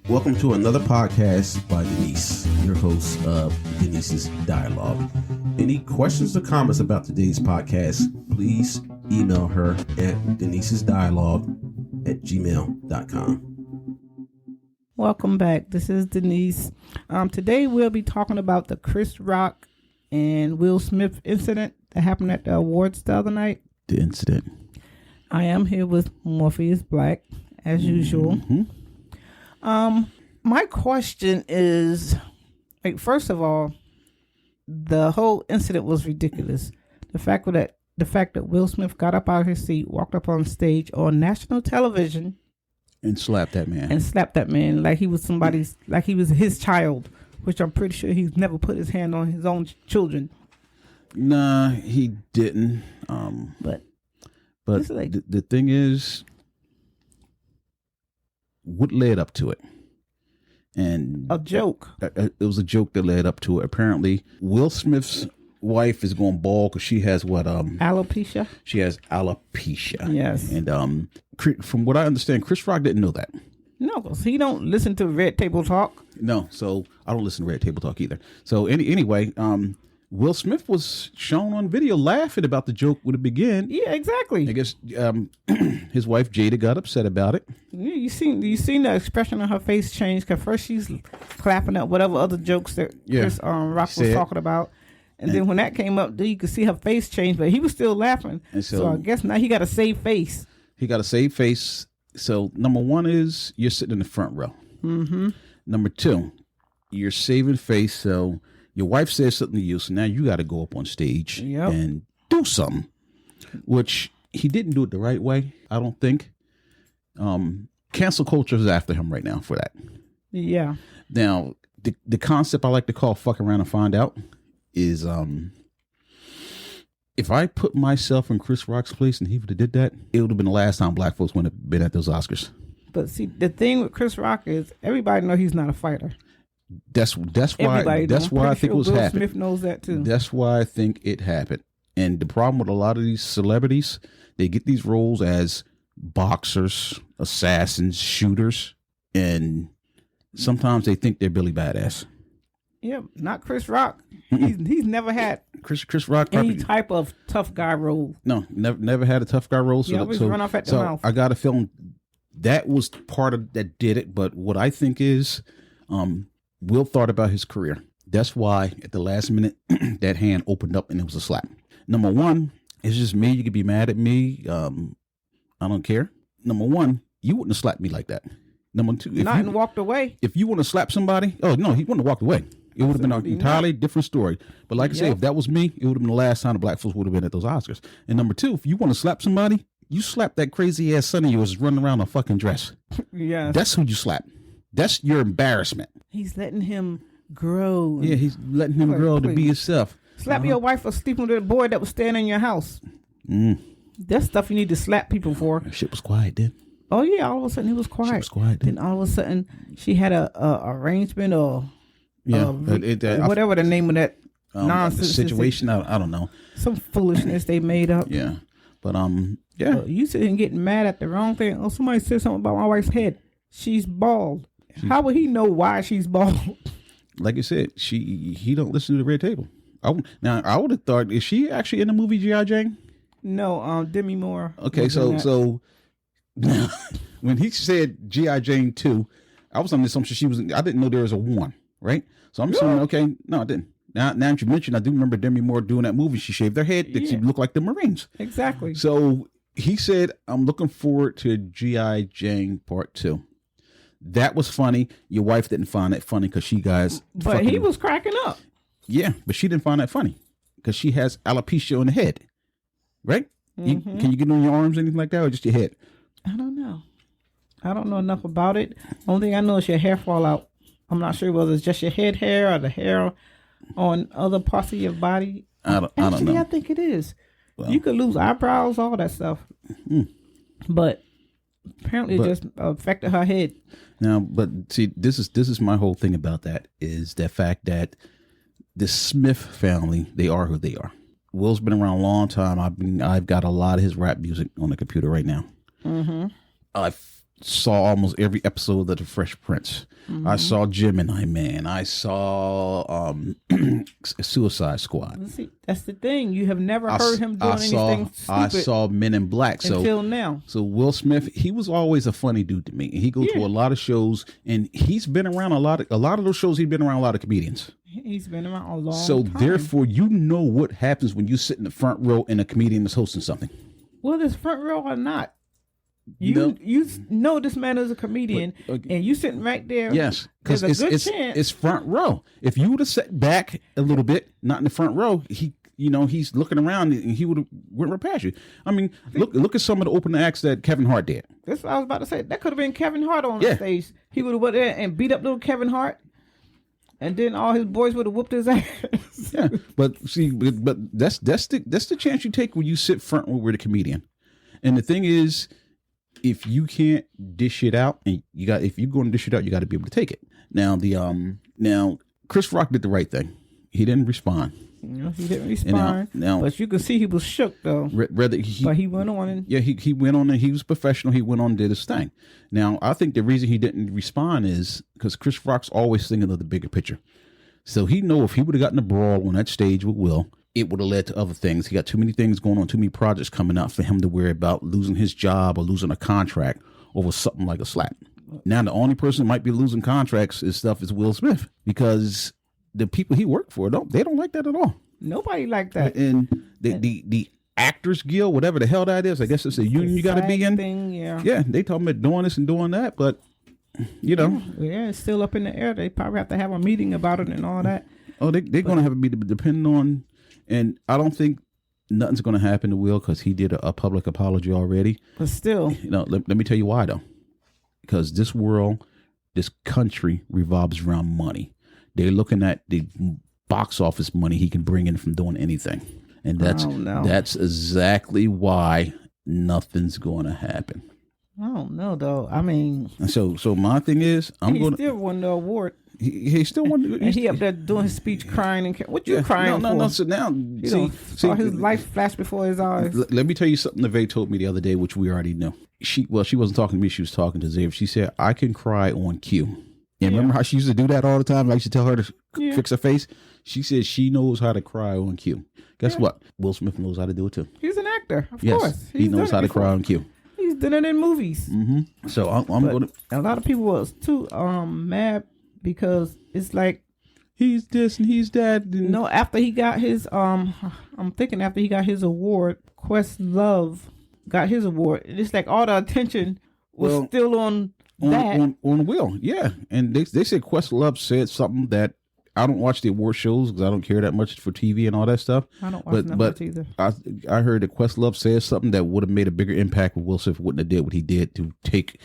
Welcome to another podcast by Denise, your host of Denise's Dialogue. Any questions or comments about today's podcast, please email her at denisesdialogue@gmail.com. Welcome back. This is Denise. Today we'll be talking about the Chris Rock and Will Smith incident that happened at the awards the other night. The incident. I am here with Morpheus Black, as usual. My question is, first of all, the whole incident was ridiculous. The fact that Will Smith got up out of his seat, walked up on stage on national television, and slapped that man. Like he was like he was his child, which I'm pretty sure he's never put his hand on his own children. Nah, he didn't. But the thing is, what led up to it? And a joke. It was a joke that led up to it. Apparently, Will Smith's wife is going bald because she has what? Alopecia. She has alopecia. Yes. And from what I understand, Chris Rock didn't know that. No, because he don't listen to Red Table Talk. No, so I don't listen to Red Table Talk either. So anyway, Will Smith was shown on video laughing about the joke when it began. Yeah, exactly. I guess his wife Jada got upset about it. Yeah, you seen the expression on her face change, because first she's clapping at whatever other jokes that Chris Rock was talking about. And then when that came up, then you could see her face change, but he was still laughing. And so I guess now he got a save face. He got a save face. So number one is you're sitting in the front row. Mm-hmm. Number two, you're saving face. So your wife says something to you, so now you got to go up on stage and do something, which he didn't do it the right way, I don't think. Cancel culture is after him right now for that. Yeah. Now, the concept I like to call fuck around and find out is if I put myself in Chris Rock's place and he would have did that, it would have been the last time black folks would have been at those Oscars. But see, the thing with Chris Rock is everybody know he's not a fighter. That's why I think it was Will happening. Smith knows that too. That's why I think it happened. And the problem with a lot of these celebrities, they get these roles as boxers, assassins, shooters, and sometimes they think they're Billy Badass. Yeah, not Chris Rock. He's never had Chris Rock any type of tough guy role. No, never had a tough guy role. He always run off at the mouth. I got a feeling that was part of that did it. But what I think is, Will thought about his career. That's why at the last minute that hand opened up and it was a slap. Number one, it's just me. You could be mad at me. I don't care. Number one, you wouldn't have slapped me like that. Number two, walked away. If you want to slap somebody, oh no, he wouldn't have walked away. It would have been an entirely different story. But like I say, if that was me, it would have been the last time the black folks would have been at those Oscars. And number two, if you want to slap somebody, you slap that crazy ass son of yours running around in a fucking dress. Yeah, that's who you slap. That's your embarrassment. He's letting him grow. Yeah, he's letting him grow to be himself. Slap your wife for sleeping with a boy that was staying in your house. That's stuff you need to slap people for. Shit was quiet then. Oh yeah, all of a sudden he was quiet. She was quiet then. Then all of a sudden she had a arrangement or whatever the name of that nonsense situation. I don't know. Some foolishness they made up. Yeah, but you sitting and getting mad at the wrong thing. Oh, somebody said something about my wife's head. She's bald. How would he know why she's bald? Like I said, he don't listen to the Red Table. I would have thought, is she actually in the movie G.I. Jane? No, Demi Moore. Okay, so when he said G.I. Jane 2, I was on the assumption she was. I didn't know there was a 1, right? So I'm assuming, okay, no, I didn't. Now that you mentioned, I do remember Demi Moore doing that movie. She shaved her head. She looked like the Marines. Exactly. So he said, I'm looking forward to G.I. Jane Part 2. That was funny. Your wife didn't find that funny because But he was cracking up. Yeah, but she didn't find that funny because she has alopecia on the head, right? Mm-hmm. Can you get on your arms, anything like that, or just your head? I don't know. I don't know enough about it. Only thing I know is your hair fall out. I'm not sure whether it's just your head hair or the hair on other parts of your body. I don't know. I think it is. Well, you could lose eyebrows, all that stuff. But apparently it just affected her head. Now, but see, this is my whole thing about that is the fact that the Smith family, they are who they are. Will's been around a long time. I've got a lot of his rap music on the computer right now. Mm-hmm. saw almost every episode of The Fresh Prince. I saw Gemini Man. I saw Suicide Squad. See, that's the thing. You have never heard him doing anything stupid. I saw Men in Black. Until now. So Will Smith, he was always a funny dude to me. And he goes to a lot of shows, and he's been around a lot of those shows. He's been around a lot of comedians. He's been around a long time. So therefore, you know what happens when you sit in the front row and a comedian is hosting something. Well, this front row or not. You know this man is a comedian, and you sitting right there. Yes, because it's front row. If you would have sat back a little bit, not in the front row, he's looking around and he would have went right past you. I mean, look at some of the opening acts that Kevin Hart did. That's what I was about to say. That could have been Kevin Hart on the stage. He would have went there and beat up little Kevin Hart, and then all his boys would have whooped his ass. Yeah, but see, but that's the chance you take when you sit front row with a comedian. And the thing is, if you can't dish it out, and if you're going to dish it out, you got to be able to take it. Now Chris Rock did the right thing. He didn't respond. He didn't respond. But you could see he was shook though. But he went on and he went on and he was professional. He went on and did his thing. Now I think the reason he didn't respond is because Chris Rock's always thinking of the bigger picture. So he know if he would have gotten a brawl on that stage with Will, it would have led to other things. He got too many things going on, too many projects coming out for him to worry about losing his job or losing a contract over something like a slap. Now, the only person who might be losing contracts is Will Smith, because the people he worked for, they don't like that at all. Nobody like that. And the Actors Guild, whatever the hell that is, I guess it's a union you got to be in. Yeah, they talking about doing this and doing that, but it's still up in the air. They probably have to have a meeting about it and all that. Oh, they're going to have a meeting depending on. And I don't think nothing's going to happen to Will because he did a public apology already. But still. Let me tell you why, though. Because this country revolves around money. They're looking at the box office money he can bring in from doing anything. And that's exactly why nothing's going to happen. I don't know, though. I mean. So my thing is, he still won the award. He still won. And he up there doing his speech crying and what you crying for? No. So now, saw his life flash before his eyes. Let me tell you something Nevaeh told me the other day, which we already know. She wasn't talking to me. She was talking to Xavier. She said, "I can cry on cue." And remember how she used to do that all the time? I used to tell her to fix her face. She said she knows how to cry on cue. Guess what? Will Smith knows how to do it too. He's an actor, of course. He knows how to cry on cue. He's done it in movies. Mm-hmm. So I'm going to. A lot of people was too mad because it's like he's this and he's that. No, after he got his I'm thinking after he got his award, Questlove got his award. It's like all the attention was still on Will. Yeah, and they said Questlove said something that I don't watch the award shows because I don't care that much for TV and all that stuff. I don't watch much either. I heard that Questlove said something that would have made a bigger impact if Will Smith wouldn't have did what he did to take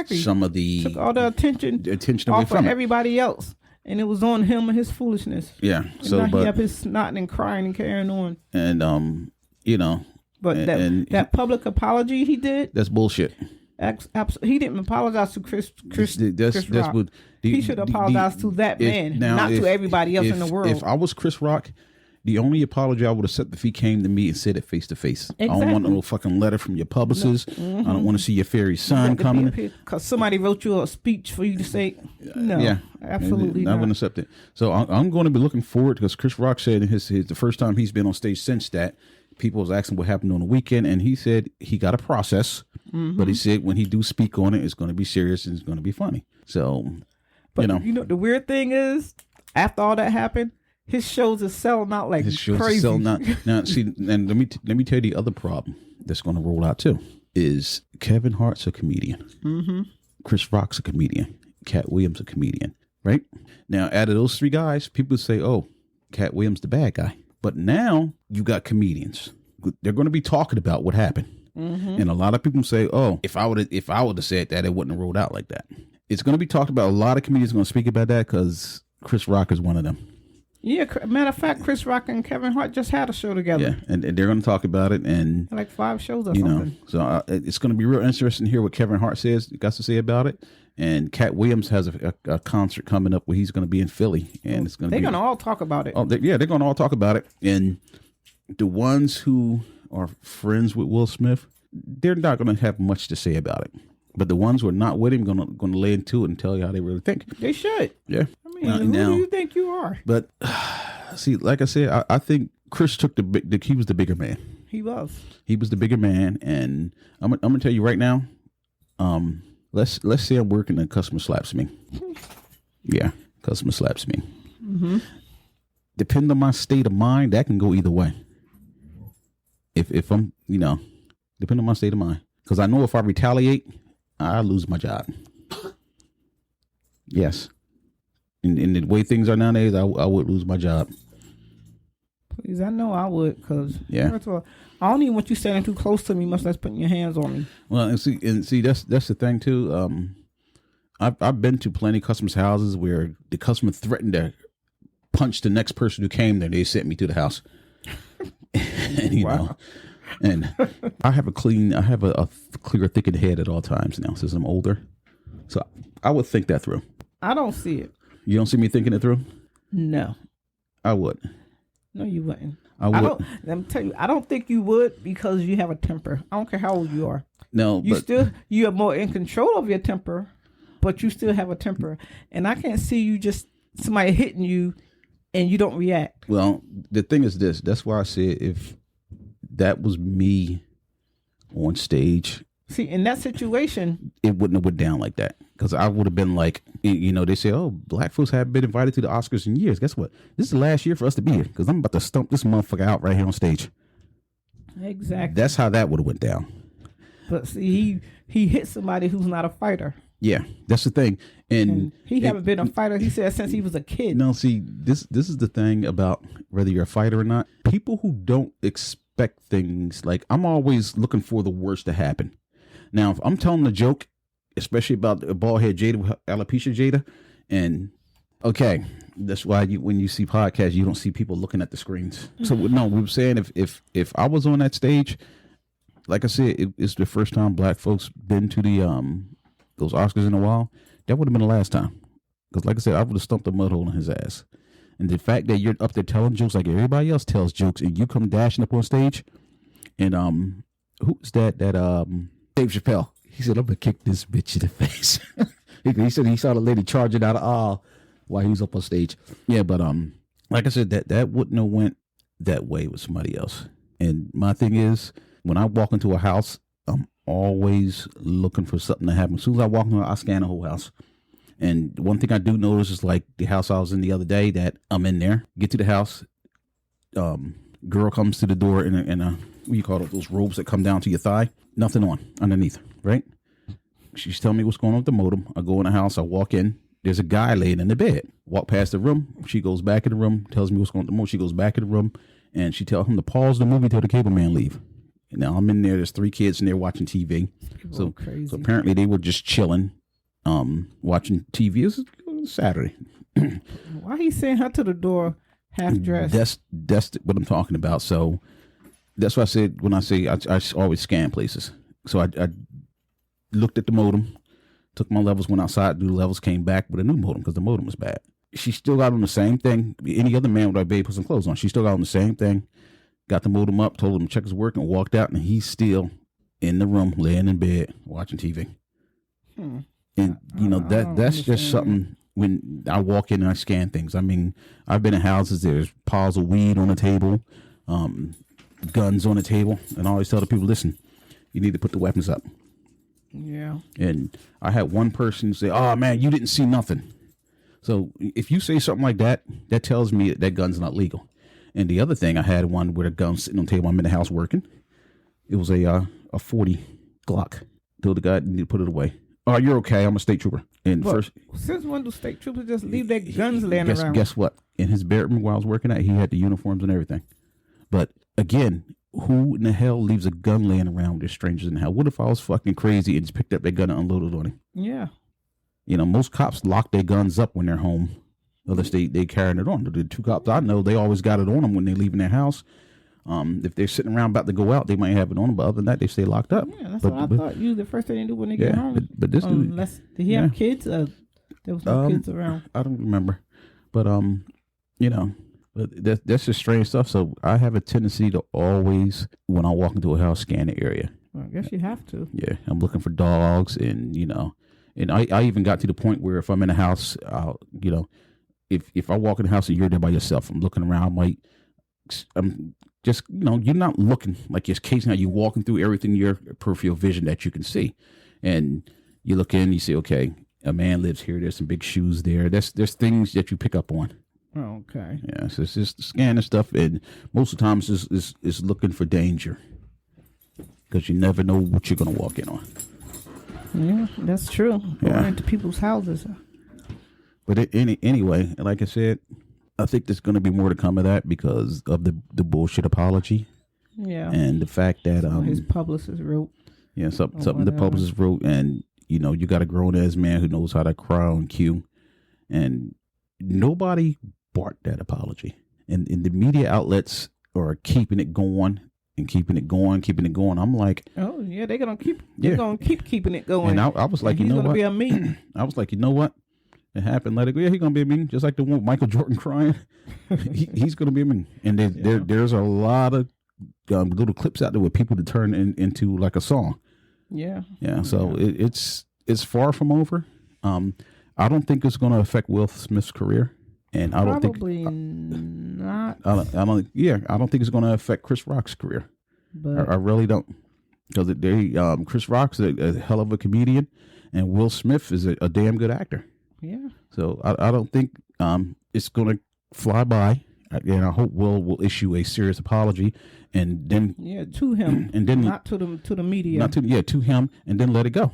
some of the took all the attention away from everybody else, and it was on him and his foolishness. Yeah. And so he up his snotting and crying and carrying on. And But that public apology he did, that's bullshit. He didn't apologize to Chris Rock. He should apologize to that man, not to everybody else in the world. If I was Chris Rock, the only apology I would have said if he came to me and said it face to face. Exactly. I don't want no fucking letter from your publicist. I don't want to see your fairy son coming. Because somebody wrote you a speech for you to say, no, absolutely not. I wouldn't accept it. So I'm going to be looking forward because Chris Rock said the first time he's been on stage since that, people was asking what happened on the weekend, and he said he got a process, but he said when he do speak on it, it's going to be serious and it's going to be funny. So, but the weird thing is, after all that happened, his shows are selling out like crazy. Are selling out. Now, see, and let me tell you the other problem that's going to roll out too is Kevin Hart's a comedian, Chris Rock's a comedian, Cat Williams a comedian, right? Now, out of those three guys, people say, "Oh, Cat Williams the bad guy." But now you got comedians. They're going to be talking about what happened. And a lot of people say, "Oh, if I would have said that, it wouldn't have rolled out like that." It's going to be talked about. A lot of comedians are going to speak about that because Chris Rock is one of them. Yeah, matter of fact, Chris Rock and Kevin Hart just had a show together. Yeah, and they're going to talk about it, and like 5 shows or something. So it's going to be real interesting to hear what Kevin Hart got to say about it. And Cat Williams has a concert coming up where he's going to be in Philly, and it's going to. They're going to all talk about it. Oh, they're going to all talk about it. And the ones who are friends with Will Smith, they're not going to have much to say about it. But the ones who are not with him gonna lay into it and tell you how they really think. They should. Yeah. I mean, who do you think you are? But see, like I said, I think Chris took he was the bigger man. He was. He was the bigger man, and I'm gonna tell you right now. Let's say I'm working and a customer slaps me. Yeah, customer slaps me. Mm-hmm. Depending on my state of mind, that can go either way. If I'm, depending on my state of mind, because I know if I retaliate, I lose my job. Yes, in the way things are nowadays, I would lose my job. Please, I know I would, because yeah. First of all, I don't even want you standing too close to me, much less putting your hands on me. Well, and see that's the thing too. I've been to plenty of customers' houses where the customer threatened to punch the next person who came there. They sent me to the house, and wow. And I have a clear, thickened head at all times now since I'm older, so I would think that through. I don't see it. You don't see me thinking it through? No, I would. No, you wouldn't. I would. Let me tell you, I don't think you would because you have a temper. I don't care how old you are. No, you are more in control of your temper, but you still have a temper. And I can't see you just somebody hitting you and you don't react. Well, the thing is this. That's why I said if that was me on stage. See, in that situation, it wouldn't have went down like that. Because I would have been like, they say, oh, black folks haven't been invited to the Oscars in years. Guess what? This is the last year for us to be here. Because I'm about to stump this motherfucker out right here on stage. Exactly. That's how that would have went down. But see, he hit somebody who's not a fighter. Yeah, that's the thing. And he haven't been a fighter, he said, since he was a kid. No, see, this is the thing about whether you're a fighter or not. People who don't expect things, like, I'm always looking for the worst to happen. Now, if I'm telling a joke, especially about bald head Jada, alopecia Jada, and okay, that's why when you see podcasts, you don't see people looking at the screens. So no, we were saying if I was on that stage, like I said, it's the first time black folks been to the those Oscars in a while. That would have been the last time, because like I said, I would have stumped a mud hole in his ass. And the fact that you're up there telling jokes like everybody else tells jokes, and you come dashing up on stage, and who's that? Dave Chappelle. He said, I'm going to kick this bitch in the face. He said he saw the lady charging out of aisle while he was up on stage. Yeah, but like I said, that wouldn't have went that way with somebody else. And my thing is, when I walk into a house, I'm always looking for something to happen. As soon as I walk in, I scan the whole house. And one thing I do notice is like the house I was in the other day that I'm in there, get to the house, girl comes to the door in a what do you call it, those robes that come down to your thigh, nothing on underneath, right? She's telling me what's going on with the modem. I go in the house, I walk in, there's a guy laying in the bed. Walk past the room, she goes back in the room, tells me what's going on with the modem. She goes back in the room, and she tells him to pause the movie till the cable man leave. And now I'm in there, there's 3 kids in there watching TV. So apparently they were just chilling, watching TV. It was Saturday. Why he sent her to the door half dressed? That's what I'm talking about. So that's what I said when I say I always scan places. So I looked at the modem, took my levels, went outside, do the levels, came back with a new modem because the modem was bad. She still got on the same thing. Any other man would have baby put some clothes on. She still got on the same thing. Got the modem up, told him to check his work, and walked out. And he's still in the room, laying in bed, watching TV. And that's just something. When I walk in and I scan things, I mean, I've been in houses. There's piles of weed on the table, guns on the table, and I always tell the people, listen, you need to put the weapons up. Yeah. And I had one person say, oh man, you didn't see nothing. So if you say something like that, that tells me that gun's not legal. And the other thing, I had one where the gun sitting on the table. I'm in the house working. It was a 40 Glock. Told the guy, need to put it away. Oh, you're okay. I'm a state trooper. And but since when do state troopers just leave their guns laying around? Guess what? In his bedroom where I was working at, he had the uniforms and everything. But again, who in the hell leaves a gun laying around with strangers in the house? What if I was fucking crazy and just picked up their gun and unloaded on him? Yeah. Most cops lock their guns up when they're home. Unless they carrying it on. The 2 cops I know, they always got it on them when they leaving their house. If they're sitting around about to go out, they might have it on them, but other than that, they stay locked up. Yeah, that's what I thought. You the first thing they do when they get home. But this dude, did he have kids? There was no kids around. I don't remember, but but that's just strange stuff. So I have a tendency to always, when I walk into a house, scan the area. Well, I guess you have to. Yeah, I'm looking for dogs, and and I even got to the point where if I'm in a house, if I walk in the house and you're there by yourself, I'm looking around, I'm just, you're not looking like you're casing out, you're walking through everything, your peripheral vision that you can see. And you look in, you say, okay, a man lives here. There's some big shoes there. There's things that you pick up on. Okay. Yeah, so it's just scanning stuff. And most of the time it's looking for danger because you never know what you're going to walk in on. Yeah, that's true. Going into people's houses. But anyway, like I said, I think there's going to be more to come of that because of the bullshit apology. Yeah. And the fact that his publicist wrote. Yeah, something the publicist wrote, and you got a grown-ass man who knows how to cry on cue, and nobody bought that apology. And the media outlets are keeping it going and keeping it going. I'm like, oh yeah, they're gonna keep keeping it going. And I was like, he's gonna be a meme. I was like, you know what? It happened. Let it go. Yeah, he's gonna be a meme, just like the one Michael Jordan crying. he's gonna be a meme. And there's a lot of little clips out there with people to turn into like a song. Yeah. Yeah. So it's far from over. I don't think it's going to affect Will Smith's career, and I don't probably not. I don't think it's going to affect Chris Rock's career. But I really don't, because Chris Rock's a hell of a comedian, and Will Smith is a damn good actor. Yeah. So I don't think it's going to fly by, and I hope Will issue a serious apology, and then to him, and then not to the media, to him, and then let it go,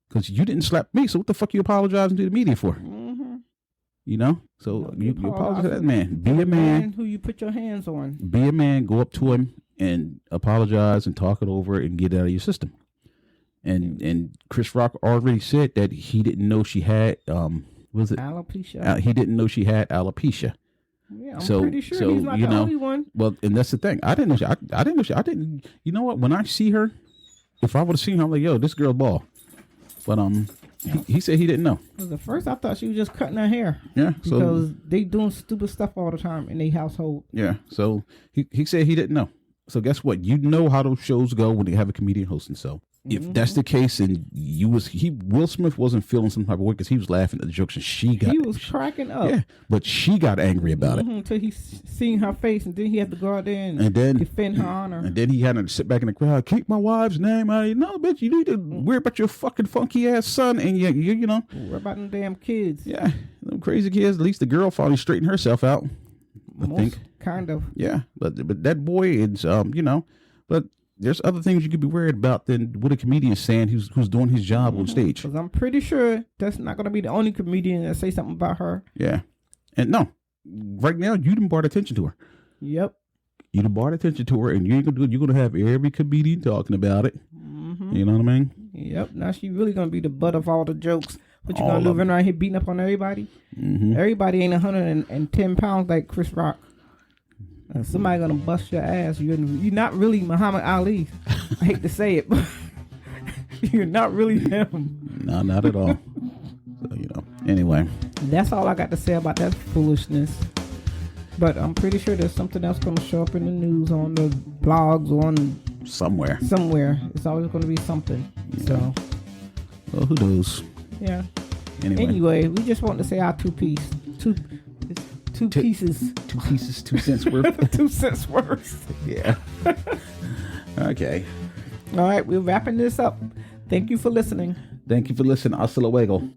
because you didn't slap me, so what the fuck you apologizing to the media for? Mm-hmm. So you apologize to that man. Be a man who you put your hands on. Be a man. Go up to him and apologize and talk it over and get it out of your system. And Chris Rock already said that he didn't know she had alopecia. He didn't know she had alopecia. Yeah, I'm pretty sure he's not the only one. Well, and that's the thing. I didn't know. I didn't. You know what? When I see her, if I would have seen her, I'm like, yo, this girl bald. But he said he didn't know. Well, at first, I thought she was just cutting her hair. Yeah, because they doing stupid stuff all the time in their household. Yeah, so he said he didn't know. So guess what? You know how those shows go when they have a comedian hosting. So if that's the case, and Will Smith wasn't feeling some type of way because he was laughing at the jokes, and he was cracking up. Yeah, but she got angry about it until he seen her face, and then he had to go out there and then defend her honor. And then he had to sit back in the crowd, keep my wife's name out of it. No, bitch, you need to worry about your fucking funky ass son, and you know, worry about them damn kids. Yeah, them crazy kids. At least the girl finally straightened herself out. I think kind of. Yeah, but that boy is but there's other things you could be worried about than what a comedian is saying who's doing his job on stage. Because I'm pretty sure that's not going to be the only comedian that say something about her. Yeah. And no, right now you done brought attention to her. Yep. You done brought attention to her, and you ain't gonna do it. You're going to have every comedian talking about it. Mm-hmm. You know what I mean? Yep. Now she really going to be the butt of all the jokes. But you're going to live around here beating up on everybody? Mm-hmm. Everybody ain't 110 pounds like Chris Rock. Somebody gonna bust your ass. You're not really Muhammad Ali. I hate to say it, but you're not really him. No, not at all. So, anyway. That's all I got to say about that foolishness. But I'm pretty sure there's something else gonna show up in the news, on the blogs, on somewhere. It's always gonna be something. Yeah. So, well, who knows? Yeah. Anyway, we just want to say our two pieces. 2 cents worth. 2 cents worth. Yeah. Okay. All right, we're wrapping this up. Thank you for listening. Hasta luego.